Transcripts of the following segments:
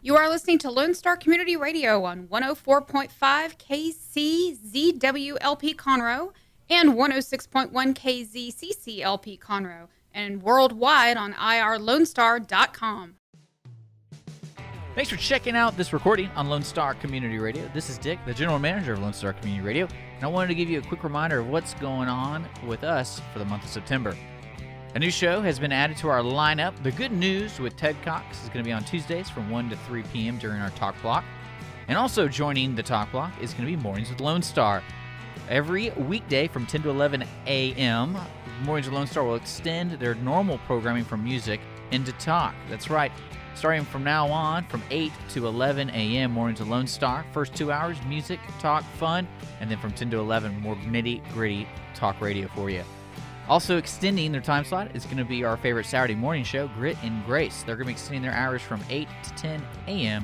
You are listening to Lone Star Community Radio on 104.5 KCZWLP Conroe and 106.1 KZCCLP Conroe and worldwide on irlonestar.com. Thanks for checking out this recording on Lone Star Community Radio. This is Dick, the General Manager of Lone Star Community Radio, and I wanted to give you a quick reminder of what's going on with us for the month of September. A new show has been added to our lineup. The Good News with Ted Cox is going to be on Tuesdays from 1 to 3 p.m. during our Talk Block. And also joining the Talk Block is going to be Mornings with Lone Star. Every weekday from 10 to 11 a.m., Mornings with Lone Star will extend their normal programming from music into talk. That's right. Starting from now on, from 8 to 11 a.m., Mornings with Lone Star. First 2 hours, music, talk, fun. And then from 10 to 11, more nitty-gritty talk radio for you. Also extending their time slot is going to be our favorite Saturday morning show, Grit and Grace. They're going to be extending their hours from 8 to 10 a.m.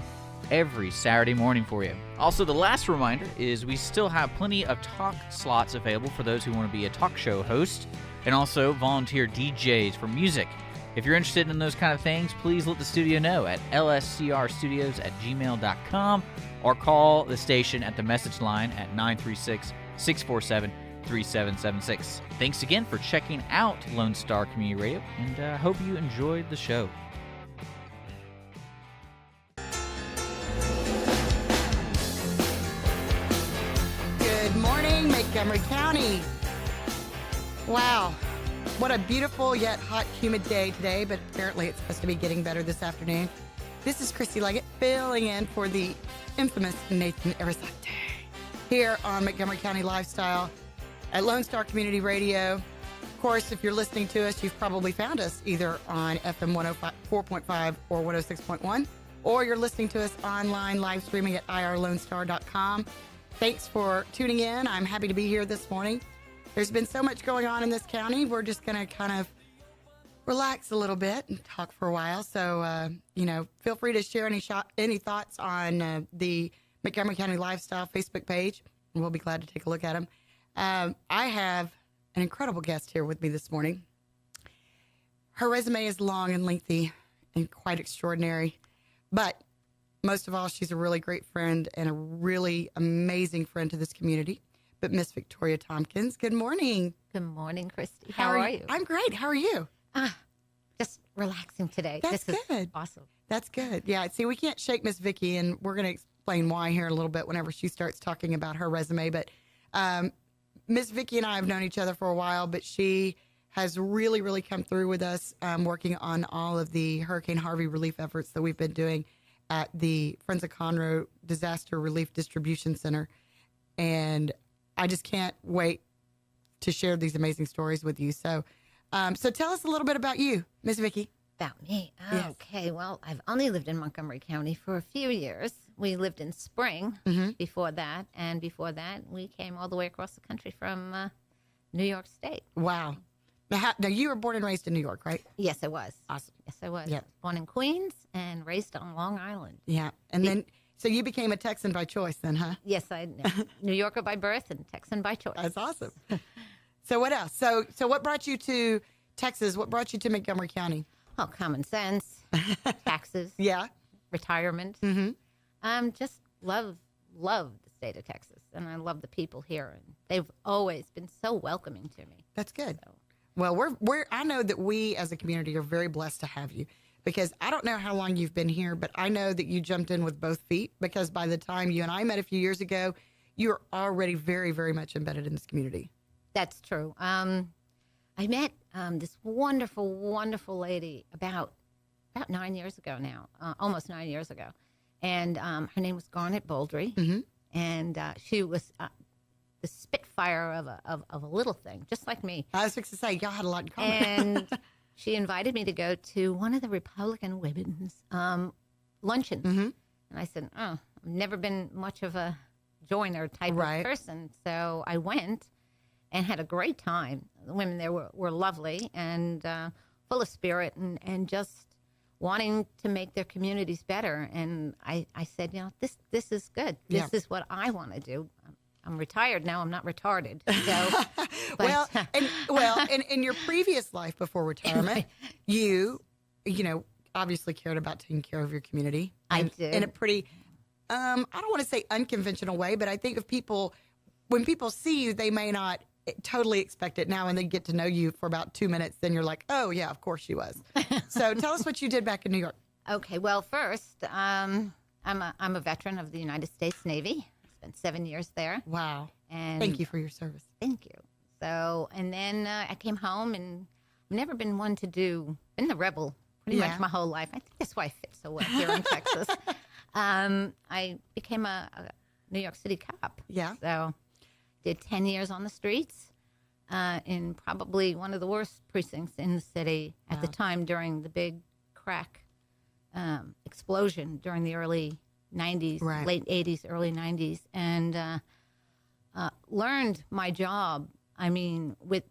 every Saturday morning for you. Also, the last reminder is we still have plenty of talk slots available for those who want to be a talk show host and also volunteer DJs for music. If you're interested in those kind of things, please let the studio know at lscrstudios@gmail.com or call the station at the message line at 936-647-3776. Thanks again for checking out Lone Star Community Radio, and hope you enjoyed the show. Good morning, Montgomery County. Wow, what a beautiful yet hot, humid day today, but apparently it's supposed to be getting better this afternoon. This is Christy Leggett filling in for the infamous Nathan Arrazate here on Montgomery County Lifestyle at Lone Star Community Radio. Of course, if you're listening to us, you've probably found us either on FM 104.5 or 106.1, or you're listening to us online, live streaming at irlonestar.com. Thanks for tuning in. I'm happy to be here this morning. There's been so much going on in this county. We're just going to kind of relax a little bit and talk for a while. So, feel free to share any thoughts on the Montgomery County Lifestyle Facebook page, and we'll be glad to take a look at them. I have an incredible guest here with me this morning. Her resume is long and lengthy and quite extraordinary, but most of all, she's a really great friend and a really amazing friend to this community. But Miss Victoria Tompkins, good morning. Good morning, Christy. How are you? I'm great. How are you? Just relaxing today. That's this good. Is awesome. That's good. Yeah, see, we can't shake Miss Vicky, and we're going to explain why here in a little bit whenever she starts talking about her resume. But Miss Vicky and I have known each other for a while, but she has really, really come through with us working on all of the Hurricane Harvey relief efforts that we've been doing at the Friends of Conroe Disaster Relief Distribution Center. And I just can't wait to share these amazing stories with you. So tell us a little bit about you, Miss Vicky. About me? Yes. Okay, well, I've only lived in Montgomery County for a few years. We lived in Spring before that, and before that, we came all the way across the country from New York State. Wow. Now, you were born and raised in New York, right? Yes, I was. Awesome. Yes, I was. Yeah. Born in Queens and raised on Long Island. Yeah. And then, so you became a Texan by choice then, huh? Yes, New Yorker by birth and Texan by choice. That's awesome. So what else? So what brought you to Texas? What brought you to Montgomery County? Oh, common sense, taxes, Yeah. retirement. Mm-hmm. Just love the state of Texas, and I love the people here, and they've always been so welcoming to me. That's good. So, Well, I know that we as a community are very blessed to have you, because I don't know how long you've been here, but I know that you jumped in with both feet, because by the time you and I met a few years ago, you were already very, very much embedded in this community. that's true. I met this wonderful, wonderful lady about 9 years ago now, almost 9 years ago, and her name was Garnet Bouldry, and she was the spitfire of a little thing, just like me. I was fixing to say, y'all had a lot in common. And she invited me to go to one of the Republican women's luncheons. And I said, I've never been much of a joiner type Right. of person. So I went and had a great time. The women there were lovely and full of spirit and just wanting to make their communities better. And I said, this is good. This Yeah. is what I want to do. I'm retired now. I'm not retarded. So, but, well, in your previous life before retirement, you obviously cared about taking care of your community. I And did. in a pretty, I don't want to say unconventional way, but I think when people see you, they may not totally expect it now, and they get to know you for about 2 minutes. Then you're like, oh yeah, of course she was. So tell us what you did back in New York. Okay, well, first, I'm a veteran of the United States Navy. Spent 7 years there. Wow. And Thank you for your service. Thank you. So, and then I came home, and I've never been one to been the rebel pretty much my whole life. I think that's why I fit so well here in Texas. I became a New York City cop. Yeah. So, did 10 years on the streets in probably one of the worst precincts in the city at the time during the big crack explosion during the early 90s, Right. late 80s, early 90s, and learned my job, I mean, with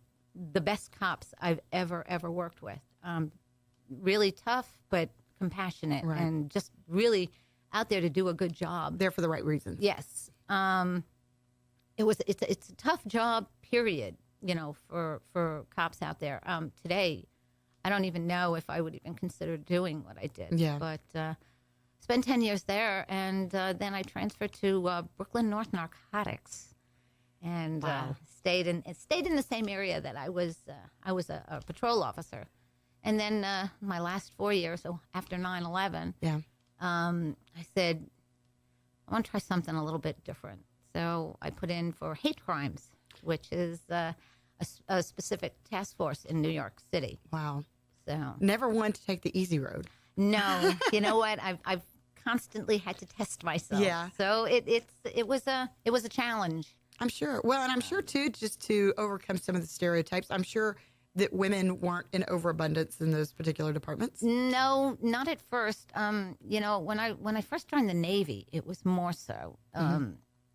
the best cops I've ever worked with. Really tough, but compassionate, Right. and just really out there to do a good job. There for the right reasons. Yes. It's a tough job, period, for cops out there. Today, I don't even know if I would even consider doing what I did. Yeah. But spent 10 years there, and then I transferred to Brooklyn North Narcotics, and stayed in the same area that I was a patrol officer. And then my last 4 years, so after 9/11, Yeah. I said, I want to try something a little bit different. So I put in for hate crimes, which is a specific task force in New York City. Wow. So Never one to take the easy road. no, you know what? I've constantly had to test myself. Yeah. So it was a challenge. I'm sure. Well, and I'm sure too, just to overcome some of the stereotypes, I'm sure that women weren't in overabundance in those particular departments. No, not at first. When I first joined the Navy, it was more so.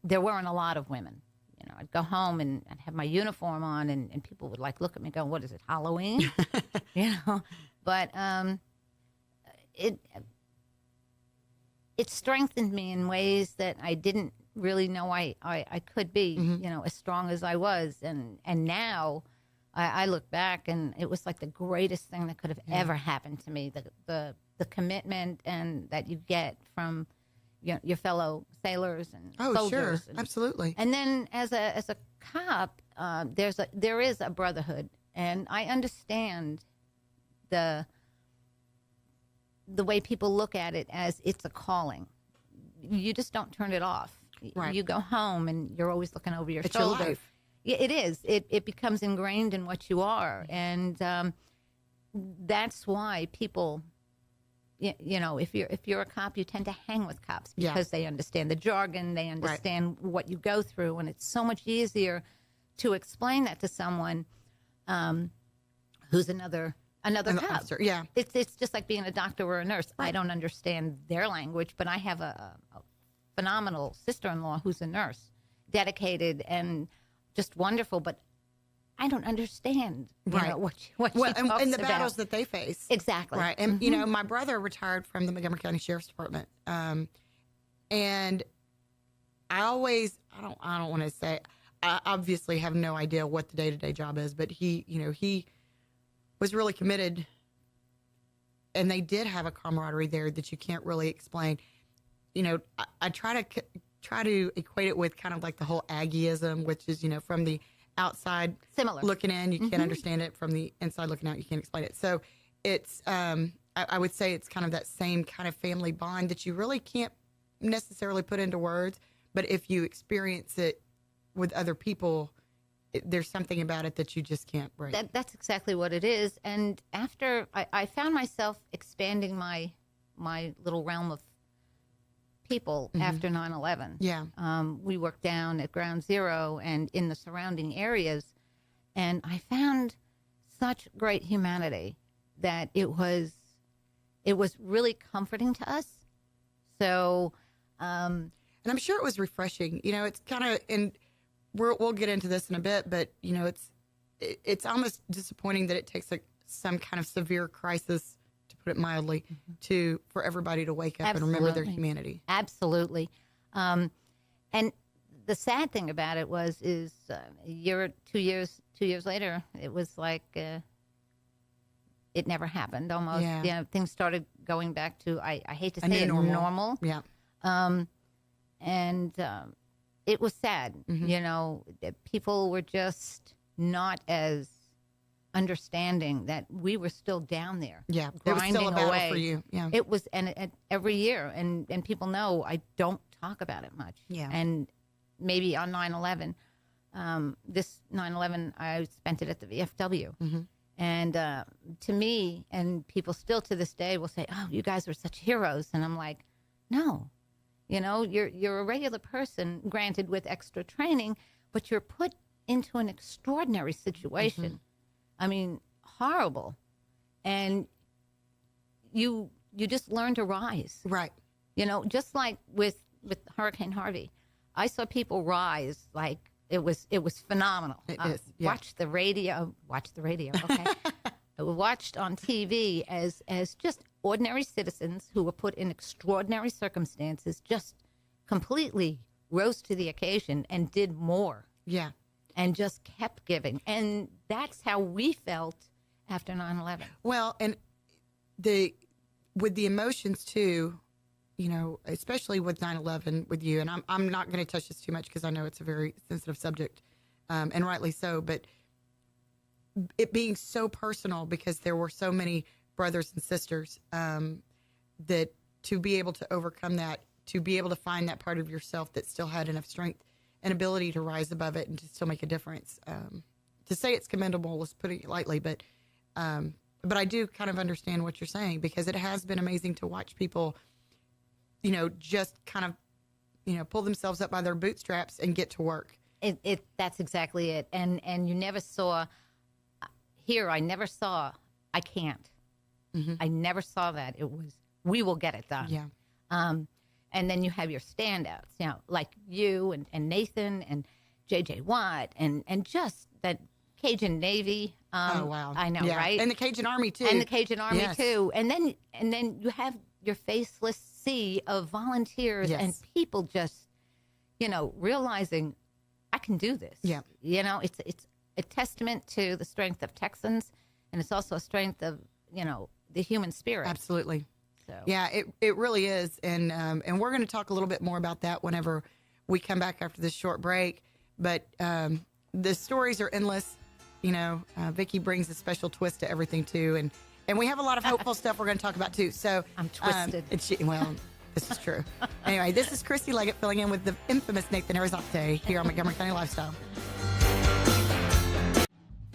There weren't a lot of women. I'd go home and I'd have my uniform on, and people would look at me, and go, "What is it, Halloween?" But it strengthened me in ways that I didn't really know I could be. As strong as I was, and now. I look back, and it was like the greatest thing that could have ever happened to me. The commitment and that you get from your fellow sailors and soldiers. Sure, absolutely. And then as a cop, there is a brotherhood, and I understand the way people look at it as it's a calling. You just don't turn it off. Right. You go home, and you're always looking over your It's your shoulder. life. Yeah, it is. It becomes ingrained in what you are, and that's why people, if you're a cop, you tend to hang with cops because they understand the jargon, they understand what you go through, and it's so much easier to explain that to someone who's another cop. Officer, yeah. It's just like being a doctor or a nurse. I don't understand their language, but I have a phenomenal sister-in-law who's a nurse, dedicated and just wonderful, but I don't understand what she talks and the about. battles that they face. Exactly. Right. And, my brother retired from the Montgomery County Sheriff's Department. And I don't want to say, I obviously have no idea what the day-to-day job is, but he was really committed, and they did have a camaraderie there that you can't really explain. I try to equate it with kind of like the whole Aggieism, which is, from the outside Similar. looking in, you can't understand it. From the inside looking out, you can't explain it. So it's, I would say it's kind of that same kind of family bond that you really can't necessarily put into words. But if you experience it with other people, there's something about it that you just can't break. That's exactly what it is. And after I found myself expanding my little realm of people after 9/11. Yeah. We worked down at Ground Zero and in the surrounding areas, and I found such great humanity that it was really comforting to us. So, and I'm sure it was refreshing. It's kind of, and we'll get into this in a bit, but it's almost disappointing that it takes some kind of severe crisis, to put it mildly, for everybody to wake up and remember their humanity. Absolutely. And the sad thing about it is a year, 2 years later, it was like it never happened almost. Yeah. Things started going back to, I hate to A say new it, normal. Yeah. And it was sad, that people were just not as understanding that we were still down there. Yeah. It was still a battle away. for you. Yeah. It was, and every year, and people know I don't talk about it much. Yeah. And maybe on 9/11, this 9/11, I spent it at the VFW. Mm-hmm. And to me, and people still to this day will say, "Oh, you guys were such heroes," and I'm like, "No, you're a regular person, granted with extra training, but you're put into an extraordinary situation. Mm-hmm. I mean, horrible, and you just learn to rise. Right. Just like with Hurricane Harvey, I saw people rise like it was phenomenal. It is. Yeah. Watch the radio. Okay. I watched on TV as just ordinary citizens who were put in extraordinary circumstances, just completely rose to the occasion and did more. Yeah. And just kept giving. And that's how we felt after 9/11. Well, and with the emotions too, especially with 9/11 with you, and I'm not going to touch this too much because I know it's a very sensitive subject, and rightly so, but it being so personal because there were so many brothers and sisters, that to be able to overcome that, to be able to find that part of yourself that still had enough strength and ability to rise above it and to still make a difference. To say it's commendable is putting it lightly, but I do kind of understand what you're saying, because it has been amazing to watch people, just kind of, pull themselves up by their bootstraps and get to work. That's exactly it. And you never saw, I never saw, I can't. Mm-hmm. I never saw that. It was, we will get it done. Yeah. And then you have your standouts, like you and Nathan and J.J. Watt and just that Cajun Navy. Oh, wow. I know, yeah. right? And the Cajun Army, too. And the Cajun Army, Yes. too. And then you have your faceless sea of volunteers Yes. and people just, realizing I can do this. Yeah. It's a testament to the strength of Texans, and it's also a strength of, the human spirit. Absolutely. So. Yeah, it really is. And we're going to talk a little bit more about that whenever we come back after this short break. But the stories are endless. Vicki brings a special twist to everything, too. And we have a lot of hopeful stuff we're going to talk about, too. So I'm twisted. This is true. Anyway, this is Christy Leggett filling in with the infamous Nathan Arrazate here on Montgomery County Lifestyle.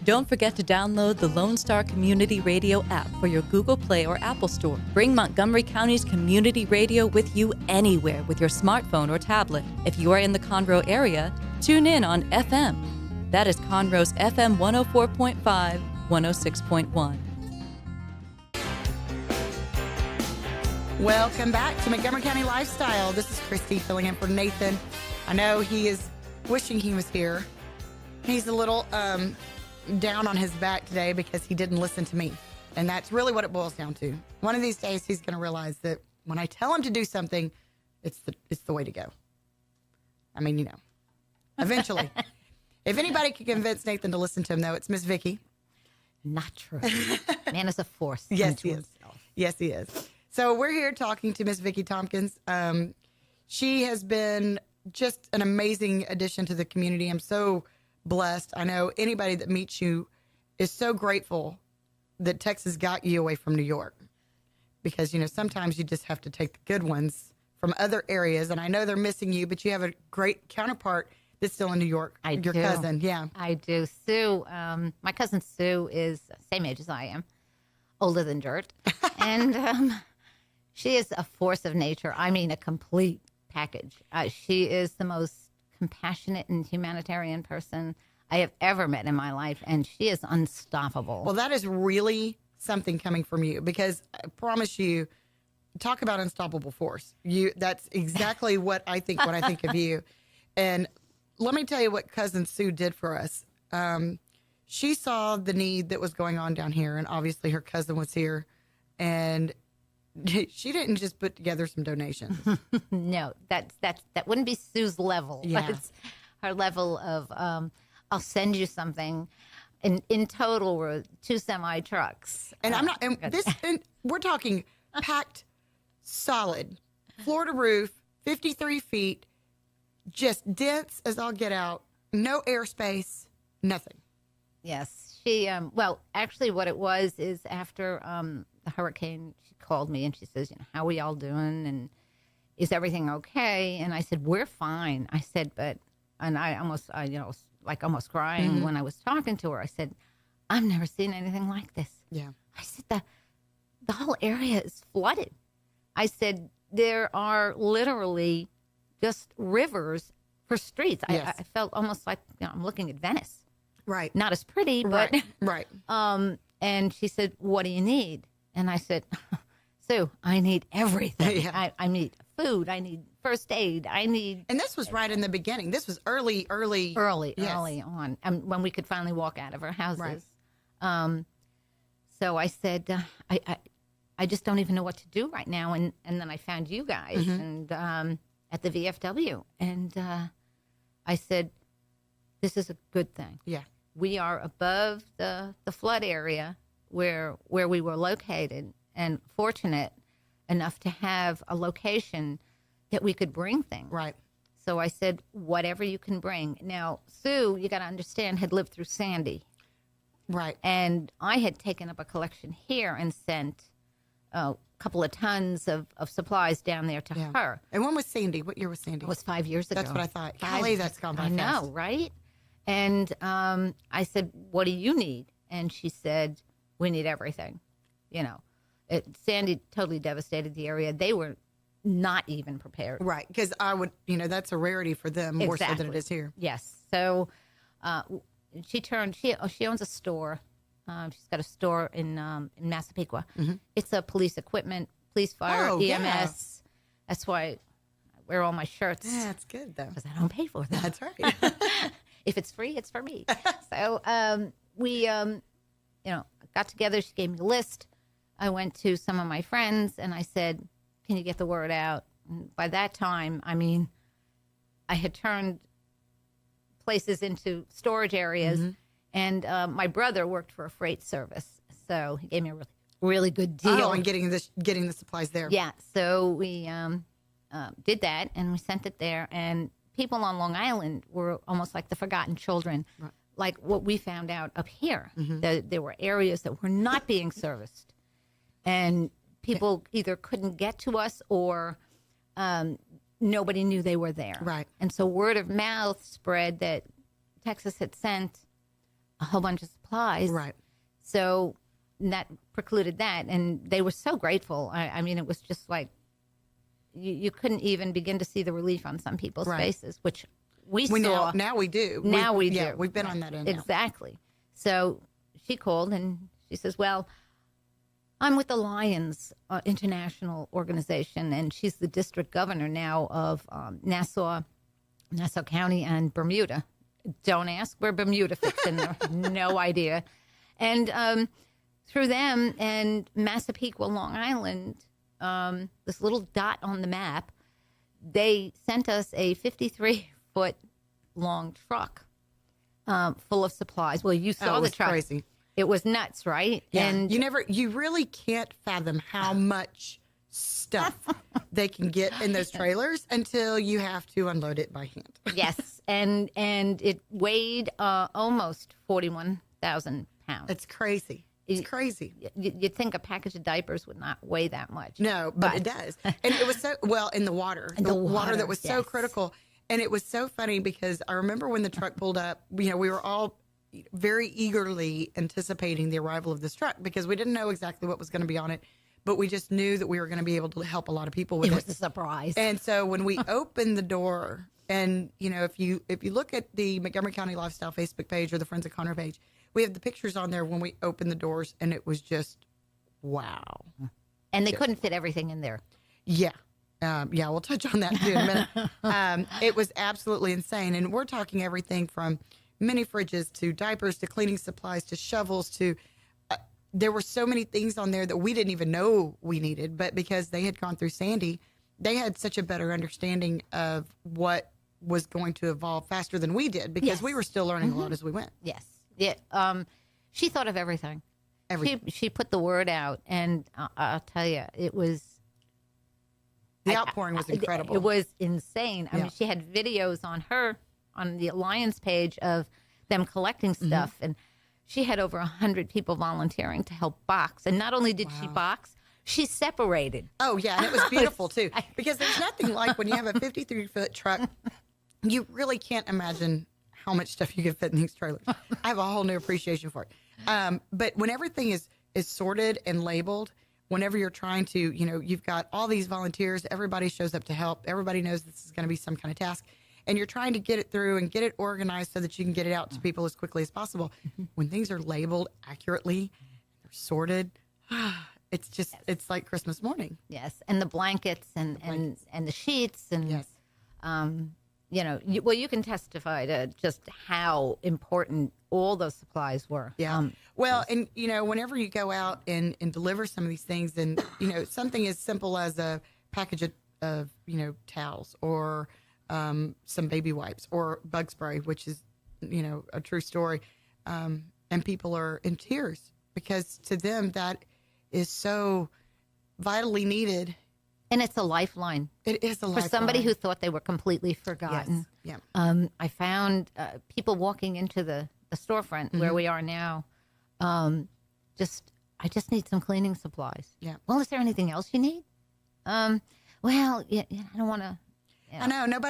Don't forget to download the Lone Star Community Radio app for your Google Play or Apple Store. Bring Montgomery County's community radio with you anywhere with your smartphone or tablet. If you are in the Conroe area, tune in on FM. That is Conroe's FM 104.5, 106.1. Welcome back to Montgomery County Lifestyle. This is Christy filling in for Nathan. I know he is wishing he was here. He's a little down on his back today because he didn't listen to me. And that's really what it boils down to. One of these days, he's going to realize that when I tell him to do something, it's the way to go. I mean, eventually. If anybody can convince Nathan to listen to him, though, it's Miss Vicki. Not true. Man is a force. Yes, he unto is. himself. Yes, he is. So we're here talking to Miss Vicki Tompkins. She has been just an amazing addition to the community. I'm so blessed. I know anybody that meets you is so grateful that Texas got you away from New York, because, sometimes you just have to take the good ones from other areas. And I know they're missing you, but you have a great counterpart that's still in New York. I Your do. cousin. Yeah. I do. Sue, my cousin Sue is the same age as I am, older than dirt. And she is a force of nature. I mean, a complete package. She is the most compassionate and humanitarian person I have ever met in my life, and she is unstoppable. Well, that is really something coming from you, because I promise you, talk about unstoppable force. That's exactly what I think when I think of you. And let me tell you what cousin Sue did for us. She saw the need that was going on down here, and obviously her cousin was here, and she didn't just put together some donations. No, that wouldn't be Sue's level. Yeah. It's her level of I'll send you something. In total, we're 2 semi trucks. And I'm not. And we're talking packed solid, floor to roof, 53 feet, just dense as all get out, no airspace, nothing. Yes, she. Well, actually, what it was is after the hurricane, she called me and she says, "How are we all doing? And is everything okay?" And I said, "We're fine." I said, and I almost, almost crying when I was talking to her. I said, "I've never seen anything like this." Yeah. I said, the whole area is flooded. I said, there are literally just rivers for streets. Yes. I felt almost like I'm looking at Venice. Right. Not as pretty, but Right. and she said, "What do you need?" And I said, "Sue, I need everything. Yeah. I need food. I need first aid. I need." And this was right in the beginning. This was early. Yes. Early on, when we could finally walk out of our houses. Right. So I said, I just don't even know what to do right now. And then I found you guys and at the VFW, and I said, "This is a good thing. Yeah. We are above the flood area where we were located, and fortunate enough to have a location that we could bring things." Right. So I said, "Whatever you can bring." Now, Sue, you got to understand, had lived through Sandy. Right. And I had taken up a collection here and sent a couple of tons of supplies down there to her. And when was Sandy? What year was Sandy? It was 5 years ago. That's what I thought. Golly, that's gone by I fast. know, right? And I said, "What do you need?" And she said, "We need everything." Sandy totally devastated the area. They were not even prepared. Right. Because I would, that's a rarity for them more so than it is here. Yes. So she owns a store. She's got a store in Massapequa. It's a police equipment, police, fire, EMS. Yeah. That's why I wear all my shirts. Yeah, that's good, though. Because I don't pay for them. That's right. If it's free, it's for me. So we, got together. She gave me a list. I went to some of my friends and I said, "Can you get the word out?" And by that time, I had turned places into storage areas. And my brother worked for a freight service, so he gave me a really, really good deal. Oh, and getting the supplies there. Yeah, so we did that, and we sent it there. And people on Long Island were almost like the forgotten children, Right. like what we found out up here. There were areas that were not being serviced, and people either couldn't get to us or nobody knew they were there. Right. And so word of mouth spread that Texas had sent a whole bunch of supplies. Right. So that precluded that. And they were so grateful. I mean, it was just like you couldn't even begin to see the relief on some people's faces, which we saw. Now we do. Now we do. Yeah, we've been on that end now. Exactly. So she called and she says, "Well, I'm with the Lions International Organization," and she's the district governor now of Nassau County and Bermuda. Don't ask where Bermuda fits in there. No idea. And through them and Massapequa, Long Island, this little dot on the map, they sent us a 53-foot long truck full of supplies. Well, you saw the truck. Crazy. It was nuts, right? Yeah. And you really can't fathom how much stuff they can get in those trailers until you have to unload it by hand. yes, and it weighed almost 41,000 pounds. It's crazy. It's crazy. You'd think a package of diapers would not weigh that much. No, but it does. And it was so, in the water. In the water, that was so yes. critical. And it was so funny because I remember when the truck pulled up, we were all very eagerly anticipating the arrival of this truck because we didn't know exactly what was going to be on it, but we just knew that we were going to be able to help a lot of people with it. It was a surprise. And so when we opened the door, and if you look at the Montgomery County Lifestyle Facebook page or the Friends of Connor page, we have the pictures on there when we opened the doors, and it was just wow. And they couldn't fit everything in there. Yeah. We'll touch on that too in a minute. It was absolutely insane. And we're talking everything from mini fridges to diapers to cleaning supplies to shovels to there were so many things on there that we didn't even know we needed. But because they had gone through Sandy, they had such a better understanding of what was going to evolve faster than we did because Yes. we were still learning a lot as we went. Yes. Yeah. She thought of everything. everything. She put the word out, and I'll tell you, it was The outpouring was incredible. It was insane. I Yeah. mean, she had videos on the Alliance page of them collecting stuff, and she had over 100 people volunteering to help box. And not only did she box, she separated. Oh, yeah, and it was beautiful, too. Because there's nothing like when you have a 53-foot truck, you really can't imagine how much stuff you can fit in these trailers. I have a whole new appreciation for it. But when everything is sorted and labeled, whenever you're trying to, you've got all these volunteers, everybody shows up to help, everybody knows this is going to be some kind of task, and you're trying to get it through and get it organized so that you can get it out to people as quickly as possible. When things are labeled accurately, they're sorted, it's like Christmas morning. Yes, and the blankets and the sheets and Yes. You can testify to just how important all those supplies were. Yeah. And whenever you go out and deliver some of these things, and something as simple as a package of towels or some baby wipes or bug spray, which is a true story, and people are in tears because to them that is so vitally needed. And it's a lifeline. It is a lifeline. For somebody who thought they were completely forgotten. Yes. Yeah. I found people walking into the storefront where we are now. I just need some cleaning supplies. Yeah. Well, is there anything else you need? I don't want to. I know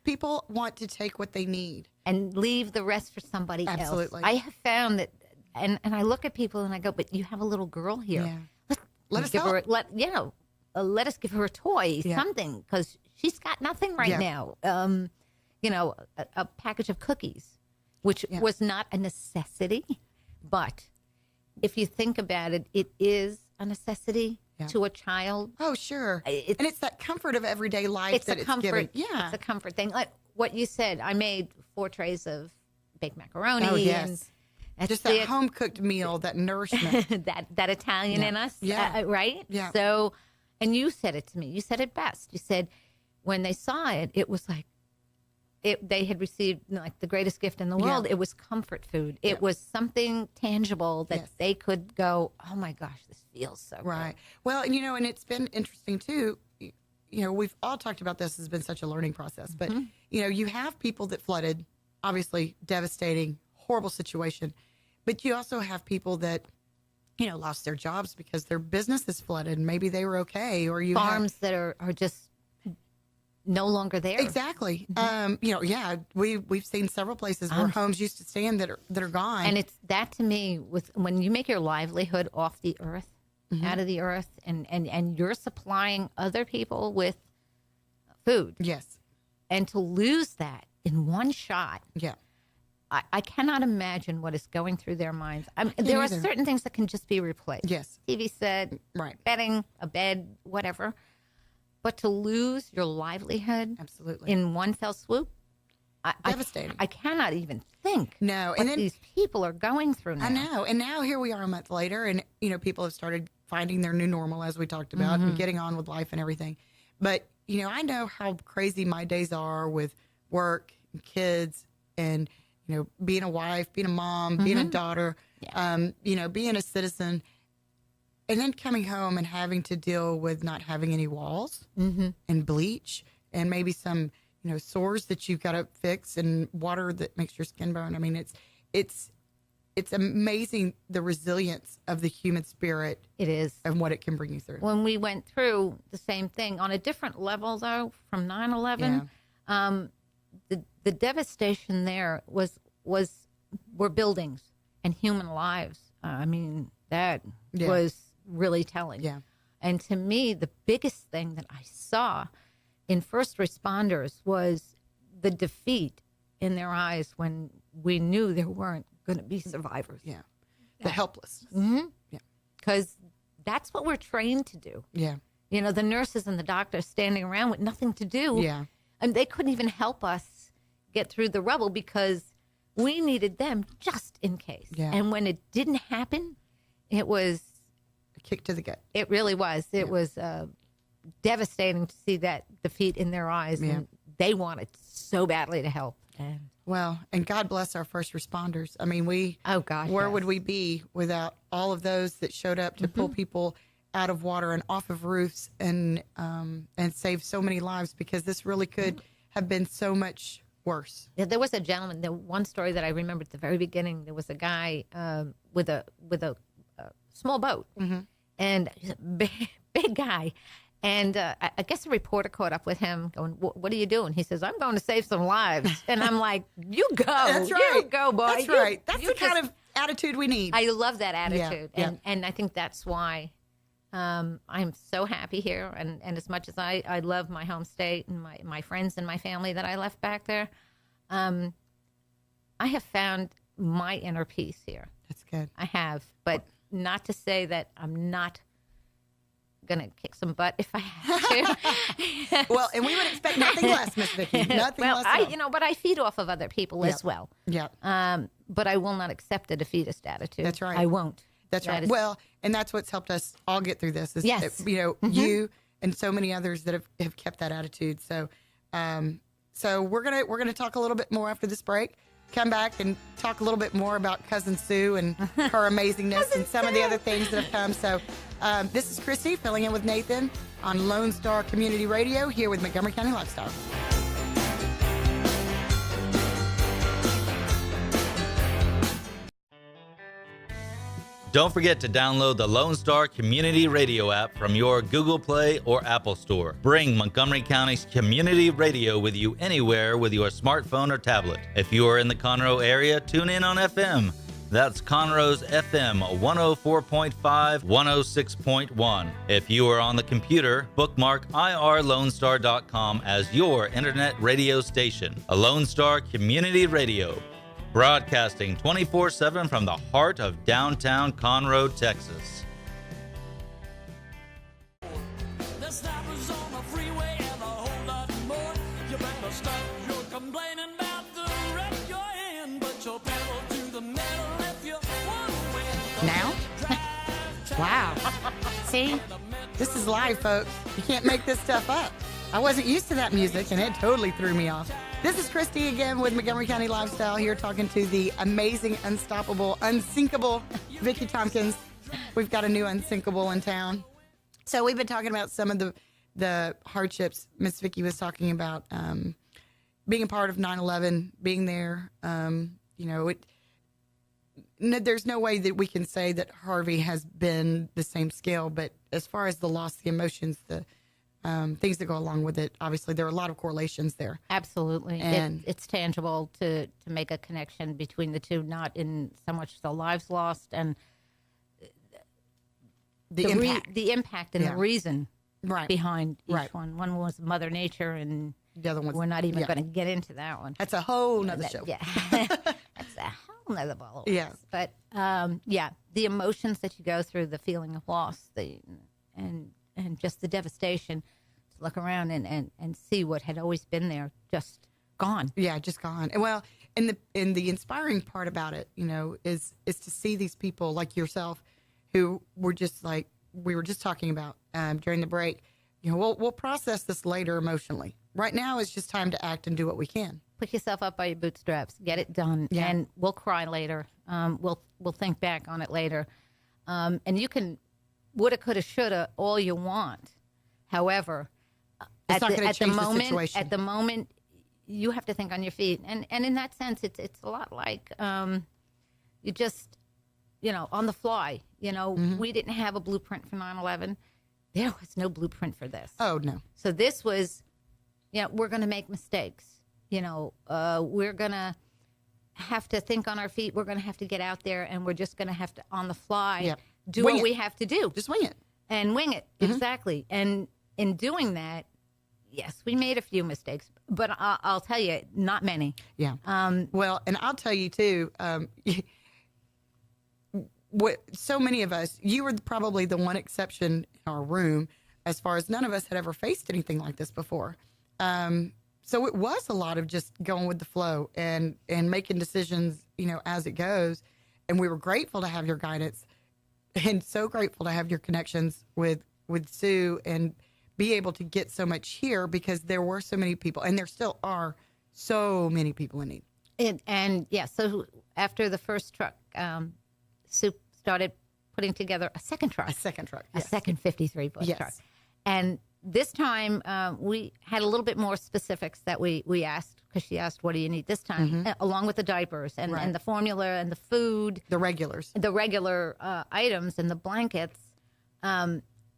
people want to take what they need and leave the rest for somebody Absolutely. else. I have found that, and I look at people and I go, but you have a little girl here. Yeah. Let us give her, help. let us give her a toy, Yeah. something, because she's got nothing right now. A package of cookies, which was not a necessity, but if you think about it, it is a necessity to a child. Oh, sure. And it's that comfort of everyday life that it's given. Yeah. It's a comfort thing. Like what you said, I made 4 trays of baked macaroni. Oh, yes. And Just that home-cooked meal, that nourishment. that Italian in us, right? Yeah. So, and you said it to me. You said it best. You said when they saw it, it was like they had received like the greatest gift in the world. It was comfort food. It was something tangible that they could go, oh my gosh, this feels so Right. good. Well, and it's been interesting too. We've all talked about this. It's been such a learning process, but you have people that flooded, obviously devastating, horrible situation, but you also have people that lost their jobs because their business is flooded and maybe they were okay, or Farms that are just no longer there. Exactly. We've seen several places where homes used to stand that are gone. And it's that to me, when you make your livelihood off the earth, out of the earth, and you're supplying other people with food. Yes. And to lose that in one shot. Yeah. I cannot imagine what is going through their minds. There are certain things that can just be replaced. Yes. TV set, Right. bedding, a bed, whatever. But to lose your livelihood Absolutely. in one fell swoop, Devastating. I cannot even think. No, what and then these people are going through now. I know. And now here we are a month later, and people have started finding their new normal, as we talked about, and getting on with life and everything. But I know how crazy my days are with work and kids, and being a wife, being a mom, being a daughter, being a citizen. And then coming home and having to deal with not having any walls and bleach and maybe some, sores that you've got to fix and water that makes your skin burn. I mean, it's amazing the resilience of the human spirit. It is. And what it can bring you through. When we went through the same thing on a different level, though, from 9/11, the devastation there were buildings and human lives. I mean, that was really telling. Yeah. And to me, the biggest thing that I saw in first responders was the defeat in their eyes when we knew there weren't going to be survivors. Yeah. The helpless. Mm-hmm. Yeah. Because that's what we're trained to do. Yeah. The nurses and the doctors standing around with nothing to do. Yeah. And they couldn't even help us get through the rubble because we needed them just in case. Yeah. And when it didn't happen, it was A kick to the gut. It really was. It was devastating to see that defeat in their eyes. Yeah. And they wanted so badly to help. And Well, and God bless our first responders. I mean, Oh, gosh, where yes. would we be without all of those that showed up to pull people out of water and off of roofs and save so many lives, because this really could have been so much worse. Yeah, there was a gentleman. The one story that I remember at the very beginning, there was a guy with a small boat, and he's a big guy. And I guess a reporter caught up with him, going, "What are you doing?" He says, "I'm going to save some lives." And I'm like, "You go, That's right. you go, boy." That's right. That's the kind of attitude we need. I love that attitude, Yeah. and I think that's why I'm so happy here. And as much as I love my home state and my friends and my family that I left back there, I have found my inner peace here. That's good. I have, but not to say that I'm not gonna kick some butt if I have to. Well, and we would expect nothing less, Miss Vicki. Nothing well, less. at all. but I feed off of other people as well. Yeah. But I will not accept a defeatist attitude. That's right. I won't. That's That right. is- Well, and that's what's helped us all get through this. Is, Yes. You and so many others that have kept that attitude. So, so we're gonna talk a little bit more after this break. Come back and talk a little bit more about Cousin Sue and her amazingness and some of the other things that have come. So, this is Christy filling in with Nathan on Lone Star Community Radio here with Montgomery County Lifestyle. Don't forget to download the Lone Star Community Radio app from your Google Play or Apple Store. Bring Montgomery County's community radio with you anywhere with your smartphone or tablet. If you are in the Conroe area, tune in on FM. That's Conroe's FM 104.5, 106.1. If you are on the computer, bookmark irlonestar.com as your internet radio station. A Lone Star Community Radio. Broadcasting 24/7 from the heart of downtown Conroe, Texas. The stoppers on the freeway and a whole lot more. You better stop your complaining about the wreck you're in. Put your pedal to the metal if you want to win. Now? Wow. See? This is live, folks. You can't make this stuff up. I wasn't used to that music, and it totally threw me off. This is Christy again with Montgomery County Lifestyle here, talking to the amazing, unstoppable, unsinkable Vicki Tompkins. We've got a new unsinkable in town. So we've been talking about some of the hardships. Miss Vicki was talking about being a part of 9/11, being there. There's no way that we can say that Harvey has been the same scale, but as far as the loss, the emotions, the things that go along with it, obviously there are a lot of correlations there. Absolutely. And- It's tangible to make a connection between the two, not in so much the lives lost and The impact. the impact and Yeah. the reason Right. behind each Right. one. One was Mother Nature, and The other one's, we're not even yeah. going to get into that one. That's a whole nother show. Yeah. That's a whole nother ball of Yeah. wax. But the emotions that you go through, the feeling of loss, and just the devastation, to look around and see what had always been there just gone. Yeah, just gone. And well, and the inspiring part about it, is to see these people like yourself, who were just like we were just talking about during the break. We'll process this later emotionally. Right now, it's just time to act and do what we can. Pick yourself up by your bootstraps, get it done, Yeah. and we'll cry later. We'll think back on it later, and you can woulda, coulda, shoulda all you want. However, It's not gonna at the change the moment, situation. at the moment, you have to think on your feet, and in that sense, it's a lot like you just on the fly. We didn't have a blueprint for 9/11. There was no blueprint for this. Oh no. So this was, we're going to make mistakes. We're going to have to think on our feet. We're going to have to get out there, and we're just going to have to, on the fly, Yeah. do Wing what it. we have to do. Just wing it. And wing it. Mm-hmm. Exactly. And in doing that, yes, we made a few mistakes, but I'll tell you, not many. Yeah. Well, and I'll tell you too. So many of us, you were probably the one exception in our room, as far as none of us had ever faced anything like this before. So it was a lot of just going with the flow and making decisions, as it goes. And we were grateful to have your guidance, and so grateful to have your connections with Sue and be able to get so much here, because there were so many people, and there still are so many people in need. So after the first truck, Soup started putting together a second truck. A second truck. A Yes. second 53-foot Yes. truck. And this time we had a little bit more specifics that we asked, because she asked, what do you need this time? Along with the diapers and, Right. and the formula and the food, The regulars. the regular items and the blankets.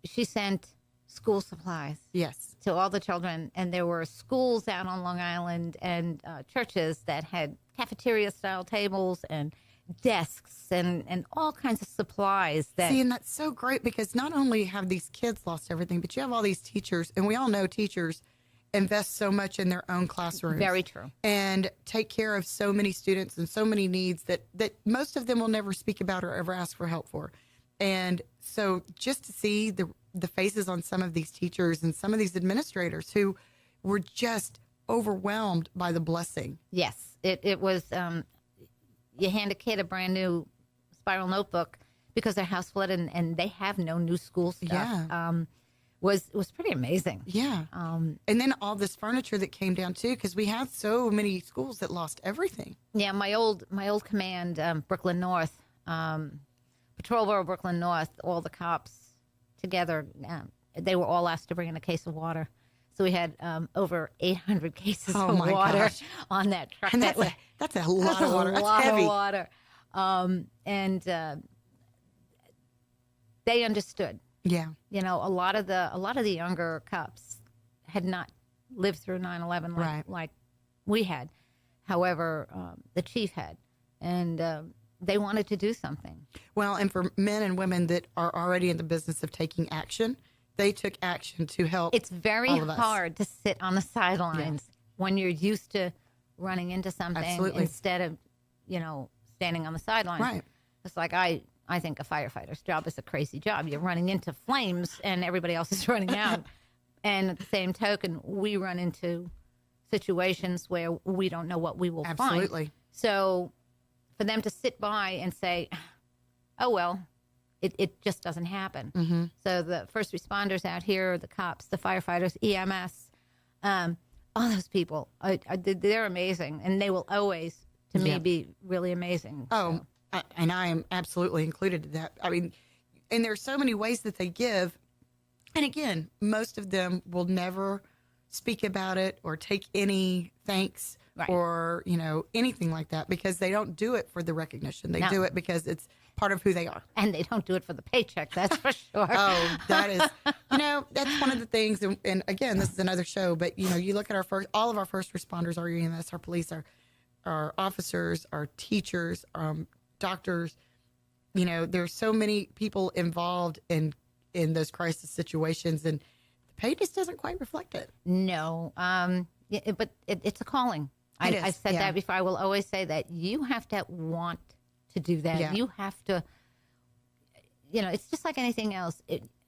She sent school supplies Yes. to all the children, and there were schools out on Long Island and churches that had cafeteria-style tables and desks and all kinds of supplies. That See, and that's so great because not only have these kids lost everything, but you have all these teachers, and we all know teachers invest so much in their own classrooms. Very true. And take care of so many students and so many needs that most of them will never speak about or ever ask for help for. And so just to see the faces on some of these teachers and some of these administrators who were just overwhelmed by the blessing. Yes, it was. You hand a kid a brand new spiral notebook because their house flooded and they have no new school stuff. Yeah. Was pretty amazing. Yeah. And then all this furniture that came down too, because we had so many schools that lost everything. Yeah, my old command, Brooklyn North, Patrol Borough Brooklyn North, all the cops together, they were all asked to bring in a case of water. So we had over 800 cases Oh, of my water gosh. on that truck. And that's a lot of water. A That's lot heavy. of water. And they understood. Yeah. You know, a lot of the younger cops had not lived through 9/11 Right. like we had. However, the chief had, and they wanted to do something. Well, and for men and women that are already in the business of taking action, they took action to help. It's very all of us. hard to sit on the sidelines when you're used to running into something Absolutely. instead of, standing on the sidelines. Right. It's like I think a firefighter's job is a crazy job. You're running into flames and everybody else is running out. And at the same token, we run into situations where we don't know what we will find. Absolutely. So for them to sit by and say, oh, well, it just doesn't happen. Mm-hmm. So the first responders out here, the cops, the firefighters, EMS, all those people, they're amazing. And they will always, to me, Yeah. be really amazing. Oh, So, and I am absolutely included in that. I mean, and there's so many ways that they give. And again, most of them will never speak about it or take any thanks Right. or, anything like that because they don't do it for the recognition. They No. do it because it's part of who they are. and they don't do it for the paycheck, that's for sure. Oh, that is, that's one of the things. And again, this is another show, but you look at all of our first responders, our EMS, our police, our officers, our teachers, doctors. There's so many people involved in those crisis situations, and the pay just doesn't quite reflect it. No, but it's a calling. It is, I've said yeah. that before. I will always say that you have to want to do that. Yeah. You have to, it's just like anything else.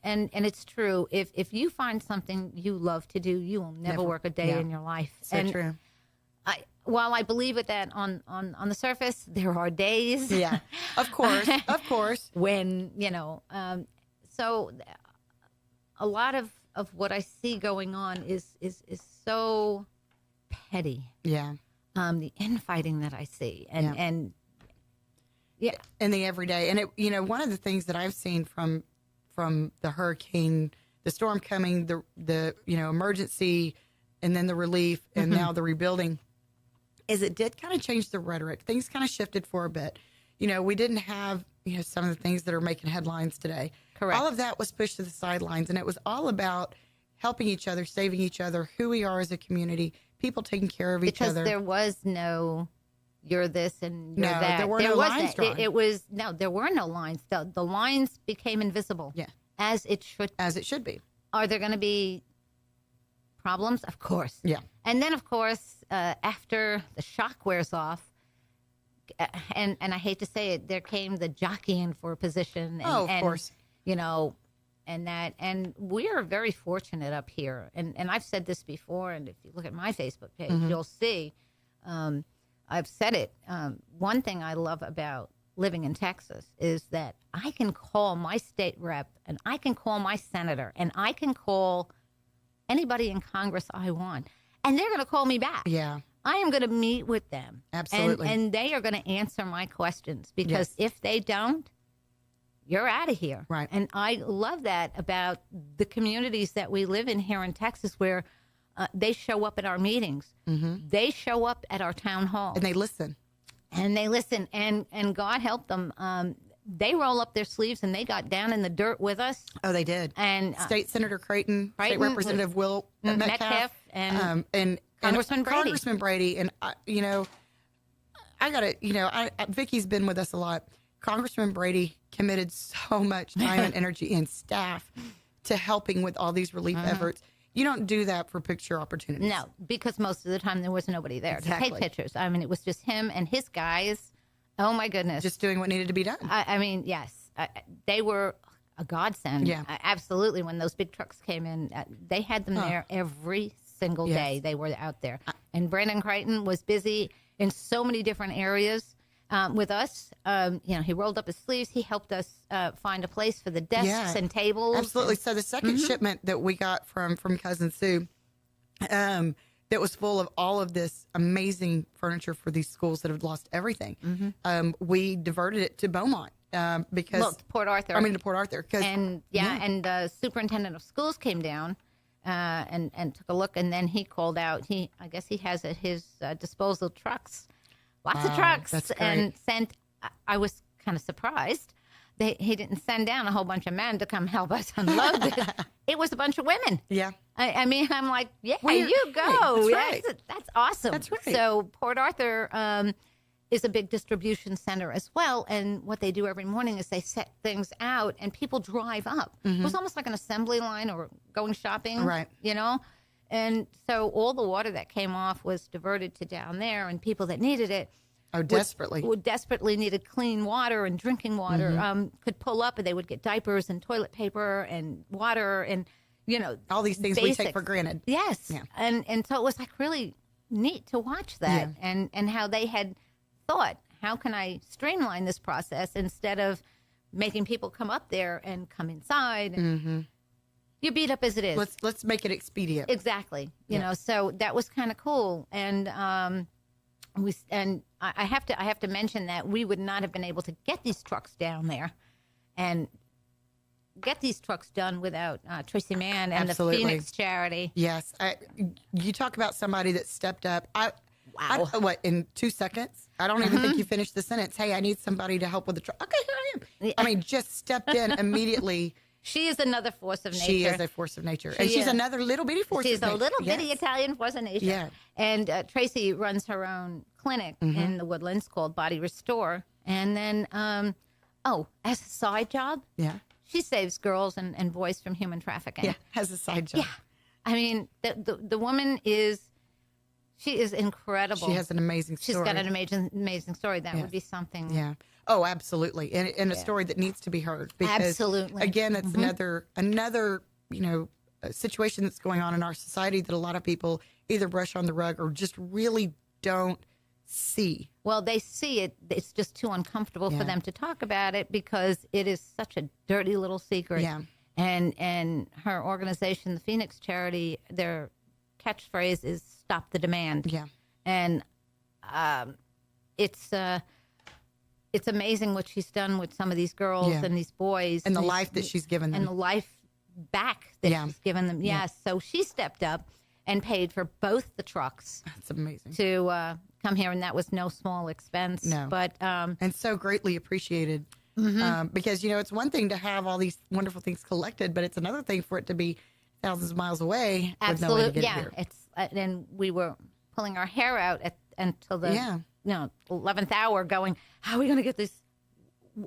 And it's true. If you find something you love to do, you will never work a day yeah. in your life. So and true. while I believe it that on the surface, there are days. Yeah, of course, of course. when so a lot of what I see going on is so petty. Yeah, The infighting that I see Yeah. and in the everyday, and one of the things that I've seen from the hurricane, the storm coming, the emergency, and then the relief, and now the rebuilding, is it did kind of change the rhetoric. Things kind of shifted for a bit. We didn't have some of the things that are making headlines today. Correct. All of that was pushed to the sidelines, and it was all about helping each other, saving each other, who we are as a community, people taking care of each because other. there was no you're this and you're No, that. there were no wasn't. lines drawn. It was there were no lines. The lines became invisible. Yeah. As it should. as it should be. Are there going to be problems? Of course. Yeah. And then, of course, after the shock wears off, and I hate to say it, there came the jockeying for a position. And, Of course. And we are very fortunate up here. And I've said this before, and if you look at my Facebook page, Mm-hmm. you'll see I've said it. One thing I love about living in Texas is that I can call my state rep and I can call my senator and I can call anybody in Congress I want, and they're going to call me back. Yeah. I am going to meet with them. Absolutely. And they are going to answer my questions, because if they don't, you're out of here. Right. And I love that about the communities that we live in here in Texas, where they show up at our meetings. They show up at our town hall. And they listen. And God help them. They roll up their sleeves and they got down in the dirt with us. Oh, they did. And State Senator Creighton, State Creighton, Representative Will Metcalf, and Congressman Brady. Congressman Brady. And, I got to, Vicky's been with us a lot. Congressman Brady committed so much time and energy and staff to helping with all these relief efforts. You don't do that for picture opportunities. No, because most of the time there was nobody there to Exactly. take pictures. I mean, it was just him and his guys. Oh, my goodness. Just doing what needed to be done. I mean, yes. They were a godsend. Yeah. Absolutely. When those big trucks came in, they had them there every single day. They were out there. And Brandon Creighton was busy in so many different areas with us. He rolled up his sleeves. He helped us find a place for the desks and tables. Absolutely. So the second shipment that we got from Cousin Sue, that was full of all of this amazing furniture for these schools that have lost everything. We diverted it to Beaumont because to Port Arthur. to Port Arthur. And the superintendent of schools came down and took a look, and then he called out. I guess he has at his disposal trucks, lots of trucks, that's great. and sent. I was kind of surprised. He didn't send down a whole bunch of men to come help us unload it. It was a bunch of women. Yeah. I mean, I'm like, you go. That's right. That's awesome. That's right. So Port Arthur is a big distribution center as well. And what they do every morning is they set things out and people drive up. It was almost like an assembly line or going shopping. Right. And so all the water that came off was diverted to down there, and people that needed it Desperately. would desperately needed clean water and drinking water, could pull up and they would get diapers and toilet paper and water and, all these things we take basics. for granted. Yes. Yeah. And so it was like really neat to watch that and how they had thought, how can I streamline this process instead of making people come up there and come inside and you're beat up as it is. Let's make it expedient. Exactly. You know, so that was kind of cool. And I have to mention that we would not have been able to get these trucks down there and get these trucks done without Tracy Mann and Absolutely. the Phoenix charity. Yes. You talk about somebody that stepped up. What, in 2 seconds? I don't even think you finished the sentence. Hey, I need somebody to help with the truck. Okay, here I am. I mean, just stepped in immediately. She is another force of nature. She is a force of nature. And she's another little bitty force She's of nature. a little bitty Italian force of nature. Yeah. And Tracy runs her own clinic in the Woodlands called Body Restore. And then, as a side job, she saves girls and boys from human trafficking. Yeah, has a side job. Yeah. I mean, the woman is incredible. She has an amazing story. She's got an amazing story. That would be something. Yeah. Oh, absolutely. And a story that needs to be heard. Because, Absolutely. Again, it's another situation that's going on in our society that a lot of people either brush on the rug or just really don't see. Well, they see it. It's just too uncomfortable for them to talk about it because it is such a dirty little secret. Yeah. And her organization, the Phoenix Charity, their catchphrase is "Stop the Demand." Yeah. And it's amazing what she's done with some of these girls and these boys. And the life that she's given them. And the life back that she's given them. Yes. So she stepped up and paid for both the trucks. That's amazing. To come here, and that was no small expense. No. But and so greatly appreciated. Because, it's one thing to have all these wonderful things collected, but it's another thing for it to be thousands of miles away with no way to get it here. It's and we were pulling our hair out until the 11th hour, going, how are we going to get this?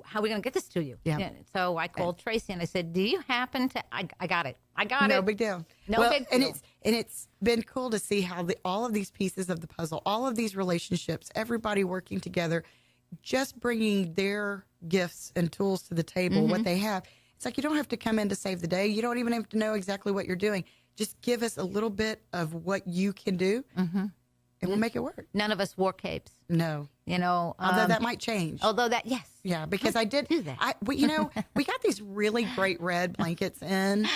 How are we going to get this to you? Yeah. So I called Tracy and I said, "Do you happen to? I got it. I got it. No big deal. No big deal." And it's been cool to see how all of these pieces of the puzzle, all of these relationships, everybody working together, just bringing their gifts and tools to the table, what they have. It's like you don't have to come in to save the day. You don't even have to know exactly what you're doing. Just give us a little bit of what you can do, and we'll make it work. None of us wore capes. No. Although that might change. Yes. Yeah, because I did do that. we got these really great red blankets in.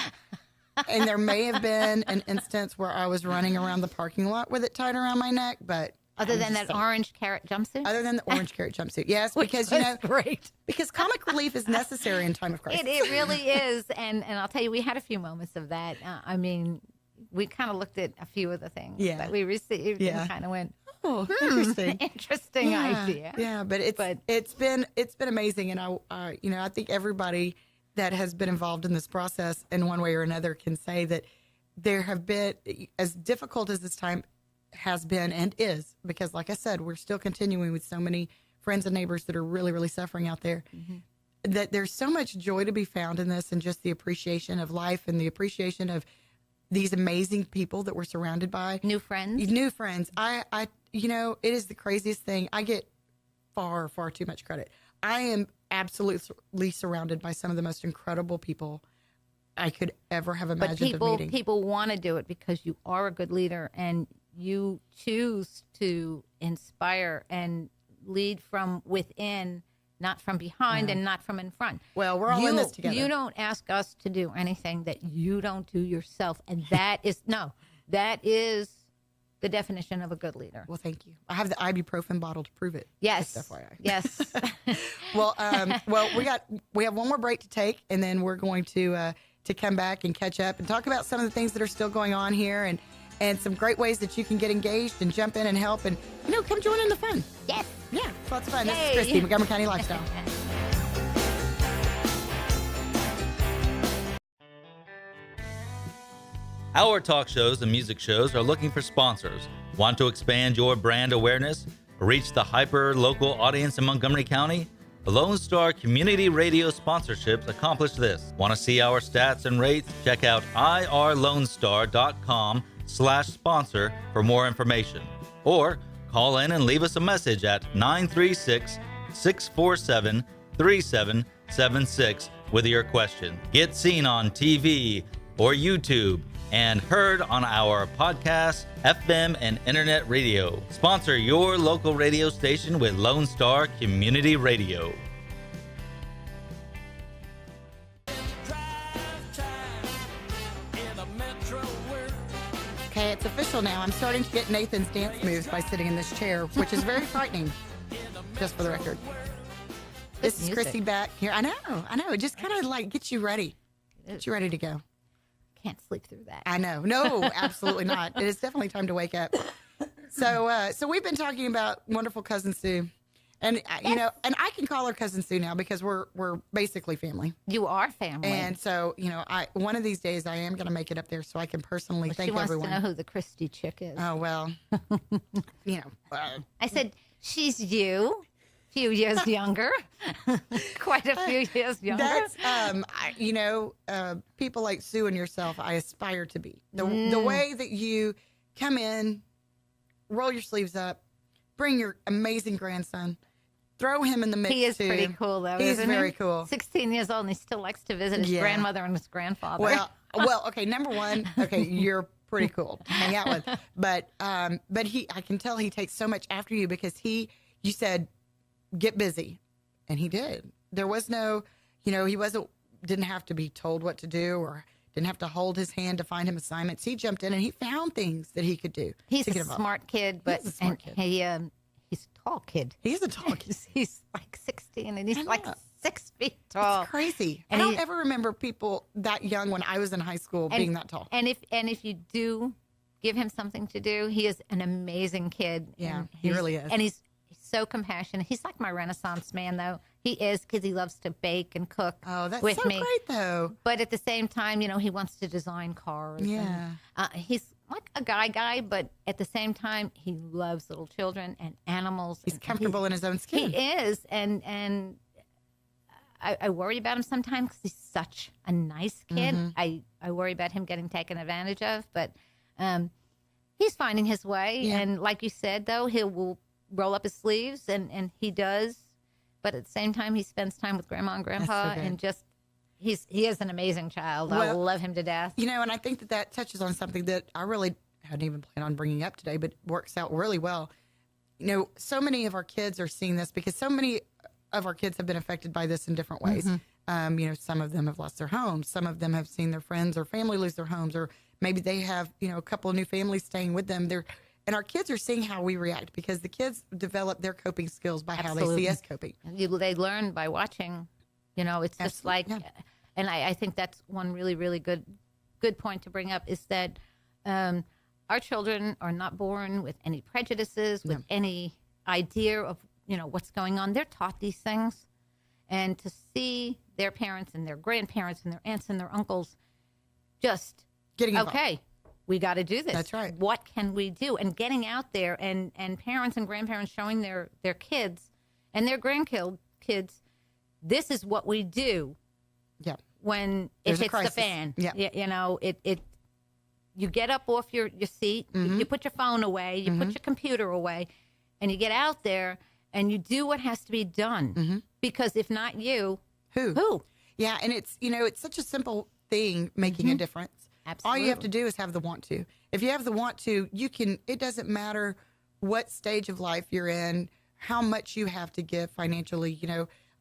And there may have been an instance where I was running around the parking lot with it tied around my neck, but Other than that orange carrot jumpsuit? Other than the orange carrot jumpsuit, yes, Which because was great. because comic relief is necessary in time of crisis. It really is, and I'll tell you, we had a few moments of that. I mean, we kind of looked at a few of the things that we received and kind of went, Oh, interesting. interesting idea. Yeah, but it's been amazing, and I think everybody that has been involved in this process in one way or another can say that there have been, as difficult as this time has been and is, because like I said, we're still continuing with so many friends and neighbors that are really, really suffering out there, that there's so much joy to be found in this, and just the appreciation of life and the appreciation of these amazing people that we're surrounded by. New friends. I it is the craziest thing. I get far, far too much credit. I am absolutely surrounded by some of the most incredible people I could ever have imagined of meeting. People want to do it because you are a good leader, and you choose to inspire and lead from within, not from behind and not from in front. Well, we're all in this together. You don't ask us to do anything that you don't do yourself, and that is the definition of a good leader. Well, thank you. I have the ibuprofen bottle to prove it. Yes. Just FYI. Yes. Well, we have one more break to take, and then we're going to come back and catch up and talk about some of the things that are still going on here, and some great ways that you can get engaged and jump in and help, and come join in the fun. Yes. Yeah, lots of fun. This Yay. is Christy, Montgomery County Lifestyle. Our talk shows and music shows are looking for sponsors. Want to expand your brand awareness? Reach the hyper-local audience in Montgomery County? Lone Star Community Radio sponsorships accomplish this. Want to see our stats and rates? Check out irlonestar.com/sponsor for more information. Or call in and leave us a message at 936-647-3776 with your question. Get seen on TV or YouTube and heard on our podcast, FM, and internet radio. Sponsor your local radio station with Lone Star Community Radio. Okay, it's official now. I'm starting to get Nathan's dance moves by sitting in this chair, which is very frightening, just for the record. This is Chrissy back here. I know. It just kind of like gets you ready. Get you ready to go. Can't sleep through that. I know. No, absolutely not. It is definitely time to wake up. So we've been talking about wonderful cousin Sue, and and I can call her cousin Sue now because we're basically family. You are family. And so one of these days I am going to make it up there so I can personally thank everyone. She wants to know who the Christy chick is. Oh well, I said she's you. Few years younger, quite a few years younger. That's people like Sue and yourself, I aspire to be. The way that you come in, roll your sleeves up, bring your amazing grandson, throw him in the mix. He is too. pretty cool, though. He's isn't very he? cool. 16 years old, and he still likes to visit his grandmother and his grandfather. Well, okay. Number one, you're pretty cool to hang out with, but I can tell he takes so much after you because you said get busy. And he did. There was no, didn't have to be told what to do or didn't have to hold his hand to find him assignments. He jumped in and he found things that he could do. He's a smart kid, but he's a tall kid. He is a tall kid. He's like 16 and he's like 6 feet tall. It's crazy. And I don't ever remember people that young when I was in high school being that tall. And if you do give him something to do, he is an amazing kid. Yeah, he really is. And he's so compassionate. He's like my Renaissance man, though. He is because he loves to bake and cook. Oh, that's with so me. great, though. But at the same time, he wants to design cars. Yeah. And, he's like a guy, but at the same time, he loves little children and animals. He's comfortable in his own skin. He is, and I worry about him sometimes because he's such a nice kid. I worry about him getting taken advantage of, but he's finding his way. Yeah. And like you said, though, he will roll up his sleeves, and he does. But at the same time, he spends time with Grandma and Grandpa, so and he is an amazing child. I love him to death. And I think that touches on something that I really hadn't even planned on bringing up today, but works out really well. So many of our kids are seeing this because so many of our kids have been affected by this in different ways. Some of them have lost their homes. Some of them have seen their friends or family lose their homes, or maybe they have, a couple of new families staying with them. And our kids are seeing how we react, because the kids develop their coping skills by how they see us coping. They learn by watching. It's just like, and I think that's one really, really good point to bring up, is that our children are not born with any prejudices, with any idea of, what's going on. They're taught these things. And to see their parents and their grandparents and their aunts and their uncles just getting involved. Okay, we got to do this. That's right. What can we do? And getting out there and parents and grandparents showing their kids and their grandkids, this is what we do. Yeah. When There's it hits a the crisis. fan. Yeah. You get up off your seat, you put your phone away, you put your computer away, and you get out there and you do what has to be done. Because if not you, who? Yeah, and it's such a simple thing making a difference. Absolutely. All you have to do is have the want to. If you have the want to, you can. It doesn't matter what stage of life you're in, how much you have to give financially.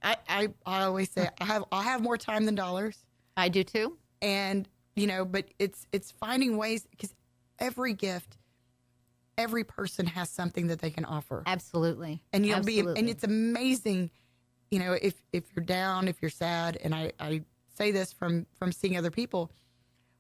I always say I have more time than dollars. I do too. And but it's finding ways, because every gift, every person has something that they can offer. Absolutely. And Absolutely. and it's amazing, if you're down, if you're sad, and I say this from seeing other people,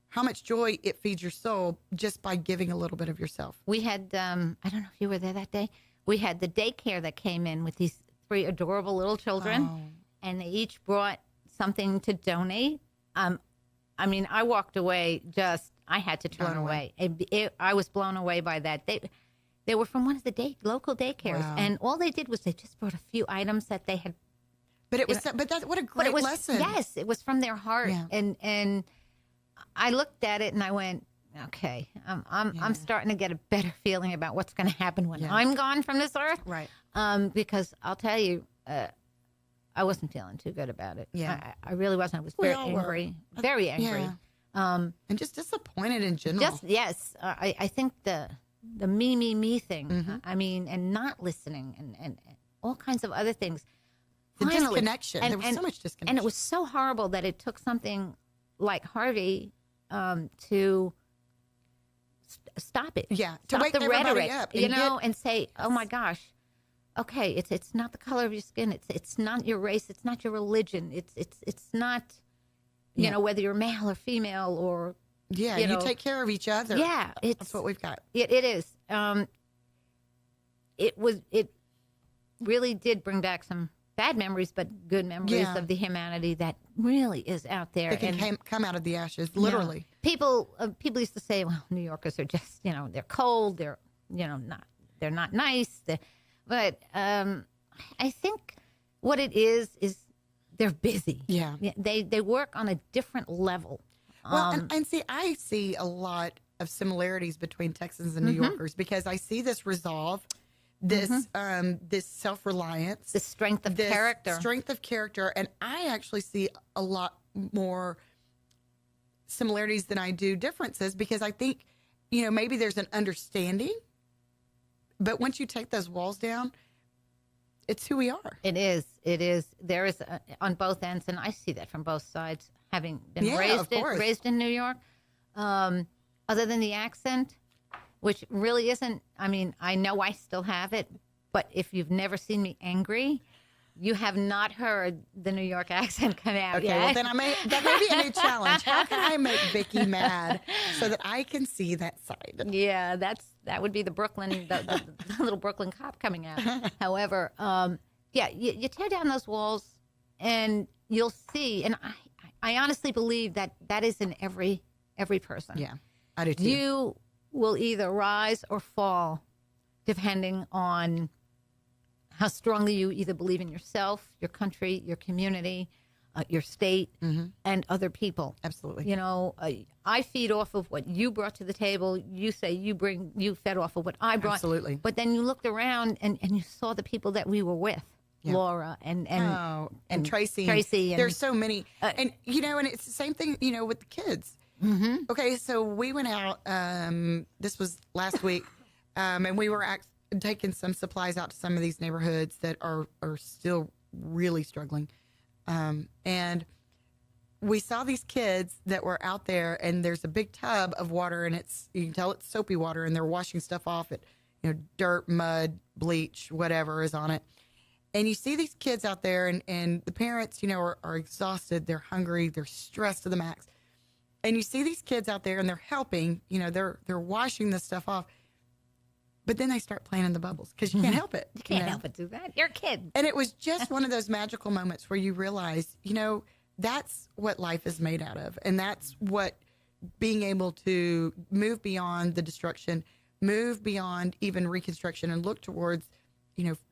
how much joy it feeds your soul just by giving a little bit of yourself. We had, I don't know if you were there that day, we had the daycare that came in with these 3 adorable little children, and they each brought something to donate. I walked away I had to turn away. I was blown away by that. They were from one of the local daycares, and all they did was they just brought a few items that they had. But that's what a great lesson. Yes, it was from their heart, and I looked at it and I went, okay, I'm starting to get a better feeling about what's going to happen when I'm gone from this earth. Right. Because I'll tell you, I wasn't feeling too good about it. Yeah. I really wasn't. I was very angry. Very angry. Yeah. And just disappointed in general. I think the me thing. And not listening and all kinds of other things. The Finally, disconnection. There was so much disconnection. And it was so horrible that it took something like Harvey to stop it. Yeah, to stop wake the everybody rhetoric, up and say, "Oh my gosh, okay, it's not the color of your skin, it's not your race, it's not your religion, it's not, whether you're male or female or you take care of each other. Yeah, that's what we've got. It is. It really did bring back some bad memories, but good memories of the humanity that really is out there. They can come out of the ashes, literally. People used to say, "Well, New Yorkers are just, they're cold. They're, they're not nice." But I think what it is they're busy. Yeah. They work on a different level. Well, and see, I see a lot of similarities between Texans and New Yorkers, because I see this resolve. This this self-reliance, the strength of character, and I actually see a lot more similarities than I do differences, because I think maybe there's an understanding, but once you take those walls down, it's who we are. It is. There is on both ends, and I see that from both sides. Having been raised in New York, other than the accent, which really isn't, I know I still have it, but if you've never seen me angry, you have not heard the New York accent come out yet. Well, then that may be a new challenge. How can I make Vicki mad so that I can see that side? Yeah, that would be the little Brooklyn cop coming out. However, you tear down those walls and you'll see, and I honestly believe that is in every person. Yeah, I do too. You will either rise or fall depending on how strongly you either believe in yourself, your country, your community, your state, and other people. Absolutely. I feed off of what you brought to the table. You say you fed off of what I brought. Absolutely. But then you looked around and you saw the people that we were with. Yeah. Laura and Tracy. Tracy. There's so many. And it's the same thing, with the kids. Mm-hmm. Okay, so we went out, this was last week, and we were taking some supplies out to some of these neighborhoods that are still really struggling. And we saw these kids that were out there, and there's a big tub of water, and you can tell it's soapy water, and they're washing stuff off it, dirt, mud, bleach, whatever is on it. And you see these kids out there, and the parents, are exhausted, they're hungry, they're stressed to the max. And you see these kids out there, and they're helping, they're washing this stuff off. But then they start playing in the bubbles because you can't help it. You can't help but do that. You're a kid. And it was just one of those magical moments where you realize, that's what life is made out of. And that's what being able to move beyond the destruction, move beyond even reconstruction, and look towards,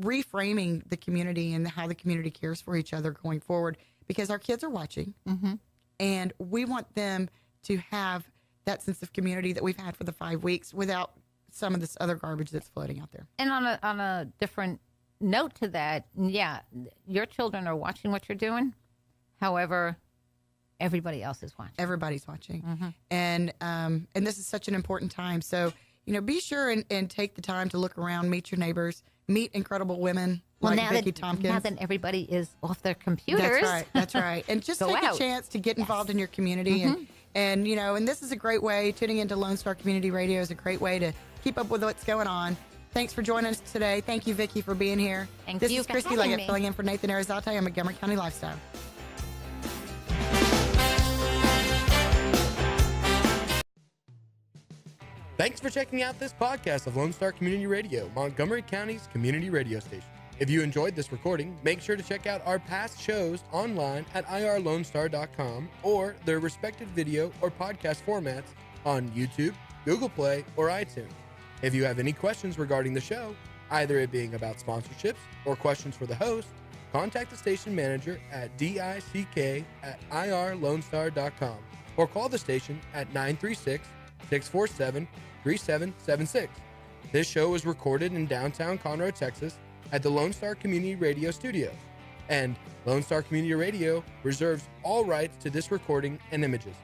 reframing the community and how the community cares for each other going forward, because our kids are watching. Mm-hmm. And we want them to have that sense of community that we've had for the 5 weeks without some of this other garbage that's floating out there. And on a different note to that, yeah, your children are watching what you're doing. However, everybody else is watching. Everybody's watching. Mm-hmm. And this is such an important time. So, be sure and take the time to look around, meet your neighbors, meet incredible women like Vicki Tompkins. Now that everybody is off their computers. That's right. And just Go take out. a chance to get involved in your community. Mm-hmm. And this is a great way. Tuning into Lone Star Community Radio is a great way to keep up with what's going on. Thanks for joining us today. Thank you, Vicki, for being here. Thank this you is for Christy having Leggett me. filling in for Nathan Arrazate on Montgomery County Lifestyle. Thanks for checking out this podcast of Lone Star Community Radio, Montgomery County's community radio station. If you enjoyed this recording, make sure to check out our past shows online at irlonestar.com or their respective video or podcast formats on YouTube, Google Play, or iTunes. If you have any questions regarding the show, either it being about sponsorships or questions for the host, contact the station manager at dick@irlonestar.com or call the station at 936-647-3776. This show was recorded in downtown Conroe, Texas at the Lone Star Community Radio Studios, and Lone Star Community Radio reserves all rights to this recording and images.